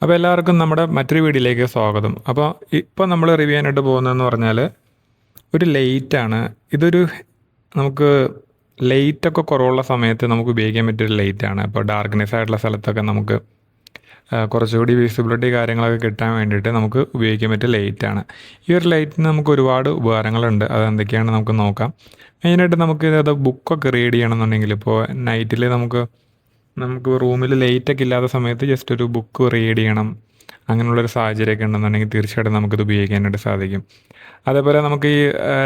അപ്പോൾ എല്ലാവർക്കും നമ്മുടെ മറ്റൊരു വീഡിയോയിലേക്ക് സ്വാഗതം. അപ്പോൾ ഇപ്പോൾ നമ്മൾ റിവ്യൂ ചെയ്യാനായിട്ട് പോകുന്നതെന്ന് പറഞ്ഞാൽ ഒരു ലൈറ്റാണ്. ഇതൊരു നമുക്ക് ലൈറ്റൊക്കെ കുറവുള്ള സമയത്ത് നമുക്ക് ഉപയോഗിക്കാൻ പറ്റിയൊരു ലൈറ്റാണ്. അപ്പോൾ ഡാർക്ക്നെസ് ആയിട്ടുള്ള സ്ഥലത്തൊക്കെ നമുക്ക് കുറച്ചുകൂടി വിസിബിലിറ്റി കാര്യങ്ങളൊക്കെ കിട്ടാൻ വേണ്ടിയിട്ട് നമുക്ക് ഉപയോഗിക്കാൻ പറ്റിയ ലൈറ്റാണ്. ഈ ഒരു ലൈറ്റിന് നമുക്ക് ഒരുപാട് ഉപകാരങ്ങളുണ്ട്. അതെന്തൊക്കെയാണ് നമുക്ക് നോക്കാം. മെയിനായിട്ട് നമുക്ക് ഇത് ബുക്കൊക്കെ റീഡ് ചെയ്യണമെന്നുണ്ടെങ്കിൽ ഇപ്പോൾ നൈറ്റിൽ നമുക്ക് റൂമിൽ ലൈറ്റൊക്കെ ഇല്ലാത്ത സമയത്ത് ജസ്റ്റ് ഒരു ബുക്ക് റീഡ് ചെയ്യണം, അങ്ങനെയുള്ളൊരു സാഹചര്യമൊക്കെ ഉണ്ടെന്നുണ്ടെങ്കിൽ തീർച്ചയായിട്ടും നമുക്കിത് ഉപയോഗിക്കാനായിട്ട് സാധിക്കും. അതേപോലെ നമുക്ക് ഈ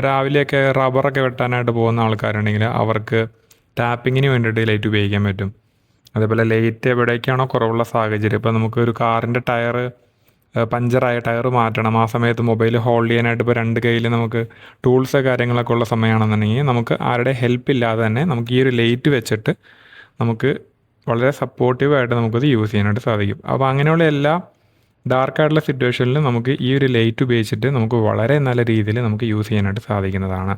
രാവിലെയൊക്കെ റബ്ബറൊക്കെ വെട്ടാനായിട്ട് പോകുന്ന ആൾക്കാരുണ്ടെങ്കിൽ അവർക്ക് ടാപ്പിങ്ങിന് വേണ്ടിയിട്ട് ലൈറ്റ് ഉപയോഗിക്കാൻ പറ്റും. അതേപോലെ ലൈറ്റ് എവിടേക്കാണോ കുറവുള്ള സാഹചര്യം, ഇപ്പോൾ നമുക്ക് ഒരു കാറിൻ്റെ പഞ്ചറായ ടയർ മാറ്റണം, ആ സമയത്ത് മൊബൈൽ ഹോൾഡ് ചെയ്യാനായിട്ട് ഇപ്പോൾ രണ്ട് കയ്യിൽ നമുക്ക് ടൂൾസ് കാര്യങ്ങളൊക്കെ ഉള്ള സമയമാണെന്നുണ്ടെങ്കിൽ നമുക്ക് ആരുടെ ഹെൽപ്പ് ഇല്ലാതെ തന്നെ നമുക്ക് ഈ ഒരു ലൈറ്റ് വെച്ചിട്ട് നമുക്ക് വളരെ സപ്പോർട്ടീവായിട്ട് നമുക്കത് യൂസ് ചെയ്യാനായിട്ട് സാധിക്കും. അപ്പോൾ അങ്ങനെയുള്ള എല്ലാ ഡാർക്കായിട്ടുള്ള സിറ്റുവേഷനിലും നമുക്ക് ഈ ഒരു ലൈറ്റ് ഉപയോഗിച്ചിട്ട് നമുക്ക് വളരെ നല്ല രീതിയിൽ നമുക്ക് യൂസ് ചെയ്യാനായിട്ട് സാധിക്കുന്നതാണ്.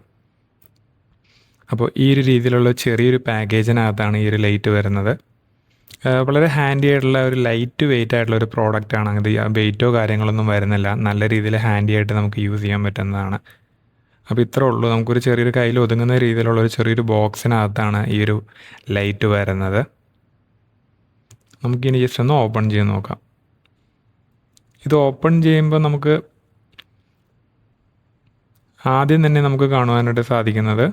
അപ്പോൾ ഈ ഒരു രീതിയിലുള്ള ചെറിയൊരു പാക്കേജിനകത്താണ് ഈ ഒരു ലൈറ്റ് വരുന്നത്. വളരെ ഹാൻഡി ആയിട്ടുള്ള ഒരു ലൈറ്റ് വെയിറ്റ് ആയിട്ടുള്ള ഒരു പ്രോഡക്റ്റാണ്. അത് വെയിറ്റോ കാര്യങ്ങളൊന്നും വരുന്നില്ല, നല്ല രീതിയിൽ ഹാൻഡി ആയിട്ട് നമുക്ക് യൂസ് ചെയ്യാൻ പറ്റുന്നതാണ്. അപ്പോൾ ഇത്രേ ഉള്ളൂ. നമുക്കൊരു ചെറിയൊരു കയ്യിൽ ഒതുങ്ങുന്ന രീതിയിലുള്ള ഒരു ചെറിയൊരു ബോക്സിനകത്താണ് ഈ ഒരു ലൈറ്റ് വരുന്നത്. നമുക്കിനി ജസ്റ്റ് ഒന്ന് ഓപ്പൺ ചെയ്ത് നോക്കാം. ഇത് ഓപ്പൺ ചെയ്യുമ്പോൾ നമുക്ക് ആദ്യം തന്നെ നമുക്ക് കാണുവാനായിട്ട് സാധിക്കുന്നത്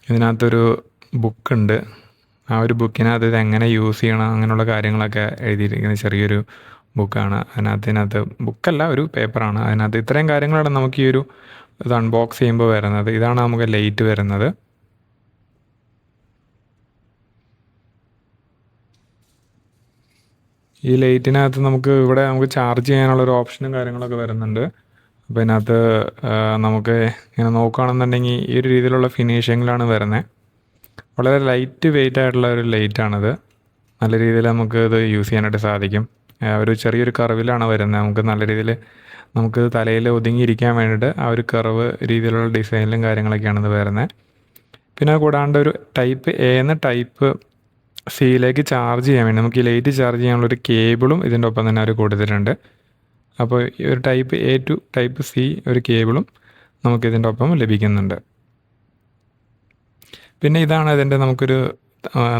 ഇതിനകത്തൊരു ബുക്കുണ്ട്. ആ ഒരു ബുക്കിനകത്ത് ഇത് എങ്ങനെ യൂസ് ചെയ്യണം അങ്ങനെയുള്ള കാര്യങ്ങളൊക്കെ എഴുതിയിരിക്കുന്ന ചെറിയൊരു ബുക്കാണ്. അതിനകത്ത് ബുക്കല്ല, ഒരു പേപ്പറാണ്. അതിനകത്ത് ഇത്രയും കാര്യങ്ങളാണ് നമുക്ക് ഈ ഒരു ഇത് അൺബോക്സ് ചെയ്യുമ്പോൾ വരുന്നത്. ഇതാണ് നമുക്ക് ലൈറ്റ് വരുന്നത്. ഈ ലൈറ്റിനകത്ത് നമുക്ക് ചാർജ് ചെയ്യാനുള്ളൊരു ഓപ്ഷനും കാര്യങ്ങളൊക്കെ വരുന്നുണ്ട്. അപ്പോൾ ഇതിനകത്ത് നമുക്ക് ഇങ്ങനെ നോക്കുകയാണെന്നുണ്ടെങ്കിൽ ഈ ഒരു രീതിയിലുള്ള ഫിനിഷിങ്ങിലാണ് വരുന്നത്. വളരെ ലൈറ്റ് വെയിറ്റ് ആയിട്ടുള്ള ഒരു ലൈറ്റാണിത്. നല്ല രീതിയിൽ നമുക്ക് ഇത് യൂസ് ചെയ്യാനായിട്ട് സാധിക്കും. ഒരു ചെറിയൊരു കർവിലാണ് വരുന്നത്. നമുക്ക് നല്ല രീതിയിൽ നമുക്ക് തലയിൽ ഒതുങ്ങിയിരിക്കാൻ വേണ്ടിയിട്ട് ആ ഒരു കർവ് രീതിയിലുള്ള ഡിസൈനിലും കാര്യങ്ങളൊക്കെയാണ് ഇത് വരുന്നത്. പിന്നെ കൂടാണ്ട് ഒരു ടൈപ്പ് എ എന്ന ടൈപ്പ് സിയിലേക്ക് ചാർജ് ചെയ്യാൻ വേണ്ടി നമുക്ക് ഈ ലൈറ്റ് ചാർജ് ചെയ്യാനുള്ളൊരു കേബിളും ഇതിൻ്റെ ഒപ്പം തന്നെ അവർ കൊടുത്തിട്ടുണ്ട്. അപ്പോൾ ഈ ഒരു type A to type C ഒരു കേബിളും നമുക്കിതിൻ്റെ ഒപ്പം ലഭിക്കുന്നുണ്ട്. പിന്നെ ഇതാണ് ഇതിൻ്റെ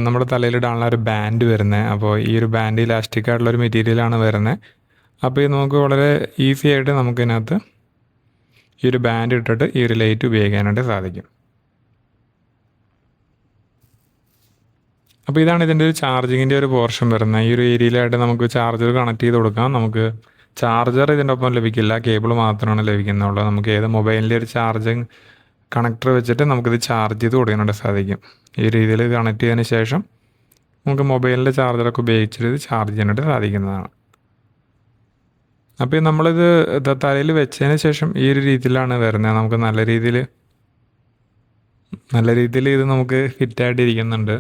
നമ്മുടെ തലയിലിടാനുള്ള ഒരു ബാൻഡ് വരുന്നത്. അപ്പോൾ ഈ ഒരു ബാൻഡ് ഇലാസ്റ്റിക് ആയിട്ടുള്ളൊരു മെറ്റീരിയലാണ് വരുന്നത്. അപ്പോൾ ഇത് നമുക്ക് വളരെ ഈസി ആയിട്ട് നമുക്കിതിനകത്ത് ഈ ഒരു ബാൻഡ് ഇട്ടിട്ട് ഈ ഒരു ലൈറ്റ് ഉപയോഗിക്കാനായിട്ട് സാധിക്കും. അപ്പോൾ ഇതാണ് ഇതിൻ്റെ ഒരു ചാർജിങ്ങിൻ്റെ ഒരു പോർഷൻ വരുന്നത്. ഈ ഒരു ഏരിയയിലായിട്ട് നമുക്ക് ചാർജർ കണക്ട് ചെയ്ത് കൊടുക്കാം. നമുക്ക് ചാർജർ ഇതിൻ്റെ ഒപ്പം ലഭിക്കില്ല, കേബിൾ മാത്രമാണ് ലഭിക്കുന്നുള്ളൂ. നമുക്ക് ഏത് മൊബൈലിൻ്റെ ഒരു ചാർജിങ് കണക്ടർ വെച്ചിട്ട് നമുക്കിത് ചാർജ് ചെയ്ത് കൊടുക്കാനായിട്ട് സാധിക്കും. ഈ രീതിയിൽ കണക്ട് ചെയ്തതിന് ശേഷം നമുക്ക് മൊബൈലിൻ്റെ ചാർജറൊക്കെ ഉപയോഗിച്ചിട്ട് ഇത് ചാർജ് ചെയ്യാനായിട്ട് സാധിക്കുന്നതാണ്. അപ്പോൾ നമ്മളിത് തലയിൽ വെച്ചതിന് ശേഷം ഈ ഒരു രീതിയിലാണ് വരുന്നത്. നമുക്ക് നല്ല രീതിയിൽ ഇത് നമുക്ക് ഫിറ്റായിട്ട് ഇരിക്കുന്നുണ്ട്.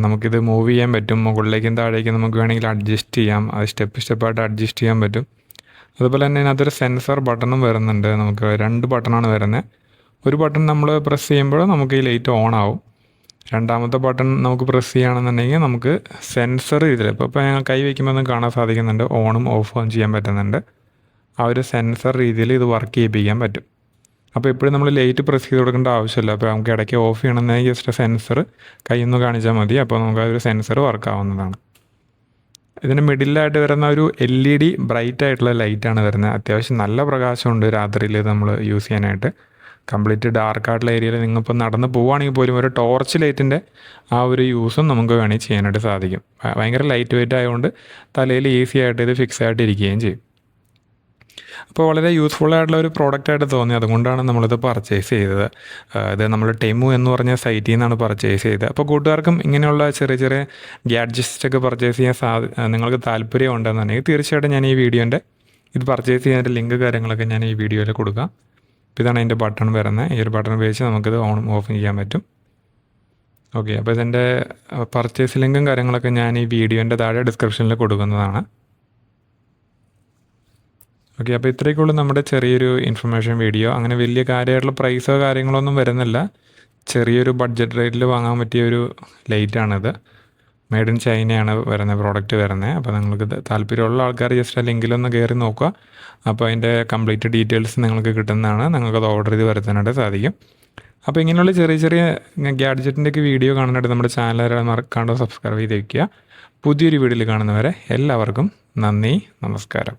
നമുക്കിത് മൂവ് ചെയ്യാൻ പറ്റും. മുകളിലേക്കും താഴേക്കും നമുക്ക് വേണമെങ്കിൽ അഡ്ജസ്റ്റ് ചെയ്യാം. അത് സ്റ്റെപ്പായിട്ട് അഡ്ജസ്റ്റ് ചെയ്യാൻ പറ്റും. അതുപോലെ തന്നെ അതിനകത്തൊരു സെൻസർ ബട്ടണും വരുന്നുണ്ട്. നമുക്ക് 2 ബട്ടണാണ് വരുന്നത്. ഒരു ബട്ടൺ നമ്മൾ പ്രസ് ചെയ്യുമ്പോൾ നമുക്ക് ഈ ലൈറ്റ് ഓൺ ആവും. രണ്ടാമത്തെ ബട്ടൺ നമുക്ക് പ്രസ് ചെയ്യുകയാണെന്നുണ്ടെങ്കിൽ നമുക്ക് സെൻസർ ഇതിൽ ഇപ്പോൾ ഞാൻ കൈ വയ്ക്കുമ്പോൾ ഒന്ന് കാണാൻ സാധിക്കുന്നുണ്ട്. ഓണും ഓഫും ചെയ്യാൻ പറ്റുന്നുണ്ട്. ആ ഒരു സെൻസർ രീതിയിൽ ഇത് വർക്ക് ചെയ്യിപ്പിക്കാൻ പറ്റും. അപ്പോൾ എപ്പോഴും നമ്മൾ ലൈറ്റ് പ്രസ് ചെയ്ത് കൊടുക്കേണ്ട ആവശ്യമില്ല. അപ്പോൾ നമുക്ക് ഇടയ്ക്ക് ഓഫ് ചെയ്യണമെന്നുണ്ടെങ്കിൽ ജസ്റ്റ് സെൻസർ കയ്യിൽ നിന്ന് കാണിച്ചാൽ മതി. അപ്പോൾ നമുക്ക് ആ ഒരു സെൻസർ വർക്ക് ആവുന്നതാണ്. ഇതിന് മിഡിലായിട്ട് വരുന്ന ഒരു LED ബ്രൈറ്റ് ആയിട്ടുള്ള ലൈറ്റാണ് വരുന്നത്. അത്യാവശ്യം നല്ല പ്രകാശമുണ്ട് രാത്രിയിൽ നമ്മൾ യൂസ് ചെയ്യാനായിട്ട്. കംപ്ലീറ്റ് ഡാർക്കായിട്ടുള്ള ഏരിയയിൽ നിങ്ങളിപ്പോൾ നടന്ന് പോവുകയാണെങ്കിൽ പോലും ഒരു ടോർച്ച് ലൈറ്റിൻ്റെ ആ ഒരു യൂസും നമുക്ക് വേണമെങ്കിൽ ചെയ്യാനായിട്ട് സാധിക്കും. ഭയങ്കര ലൈറ്റ് വെയിറ്റ് ആയതുകൊണ്ട് തലയിൽ ഈസി ആയിട്ട് ഇത് ഫിക്സ് ആയിട്ട് ഇരിക്കുകയും ചെയ്യും. അപ്പോൾ വളരെ യൂസ്ഫുൾ ആയിട്ടുള്ള ഒരു പ്രോഡക്റ്റായിട്ട് തോന്നി. അതുകൊണ്ടാണ് നമ്മളിത് പർച്ചേസ് ചെയ്തത്. ഇത് നമ്മൾ ടെമു എന്ന് പറഞ്ഞ സൈറ്റിൽ നിന്നാണ് പർച്ചേസ് ചെയ്തത്. അപ്പോൾ കൂട്ടുകാർക്കും ഇങ്ങനെയുള്ള ചെറിയ ഗ്യാഡ്ജറ്റ്സൊക്കെ പർച്ചേസ് ചെയ്യാൻ നിങ്ങൾക്ക് താല്പര്യം ഉണ്ടെന്നുണ്ടെങ്കിൽ തീർച്ചയായിട്ടും ഞാൻ ഈ വീഡിയോൻ്റെ ഇത് പർച്ചേസ് ചെയ്യാൻ്റെ ലിങ്ക് കാര്യങ്ങളൊക്കെ ഞാൻ ഈ വീഡിയോയിൽ കൊടുക്കാം. അപ്പോൾ ഇതാണ് അതിൻ്റെ ബട്ടൺ വരുന്നത്. ഈ ഒരു ബട്ടൺ ഉപയോഗിച്ച് നമുക്കിത് ഓണും ഓഫും ചെയ്യാൻ പറ്റും. ഓക്കെ, അപ്പോൾ ഇതിൻ്റെ പർച്ചേസ് ലിങ്കും കാര്യങ്ങളൊക്കെ ഞാൻ ഈ വീഡിയോൻ്റെ താഴെ ഡിസ്ക്രിപ്ഷനിൽ കൊടുക്കുന്നതാണ്. ഓക്കെ, അപ്പോൾ ഇത്രയൊക്കെയുള്ളൂ നമ്മുടെ ചെറിയൊരു ഇൻഫർമേഷൻ വീഡിയോ. അങ്ങനെ വലിയ കാര്യമായിട്ടുള്ള പ്രൈസോ കാര്യങ്ങളൊന്നും വരുന്നില്ല. ചെറിയൊരു ബഡ്ജറ്റ് റേറ്റിൽ വാങ്ങാൻ പറ്റിയ ഒരു ലൈറ്റാണിത്. മെയ്ഡ് ഇൻ ചൈനയാണ് വരുന്നത് പ്രോഡക്റ്റ് വരുന്നത്. അപ്പോൾ നിങ്ങൾക്ക് താല്പര്യമുള്ള ആൾക്കാർ ജസ്റ്റ് ആ ലിങ്കിലൊന്ന് കയറി നോക്കുക. അപ്പോൾ അതിൻ്റെ കംപ്ലീറ്റ് ഡീറ്റെയിൽസ് നിങ്ങൾക്ക് കിട്ടുന്നതാണ്. നിങ്ങൾക്കത് ഓർഡർ ചെയ്ത് വരുത്താനായിട്ട് സാധിക്കും. അപ്പോൾ ഇങ്ങനെയുള്ള ചെറിയ ചെറിയ ഗാഡ്ജറ്റിൻ്റെയൊക്കെ വീഡിയോ കാണാനായിട്ട് നമ്മുടെ ചാനൽ മറക്കാണ്ട് സബ്സ്ക്രൈബ് ചെയ്ത് വയ്ക്കുക. പുതിയൊരു വീഡിയോയിൽ കാണുന്നവരെ എല്ലാവർക്കും നന്ദി, നമസ്കാരം.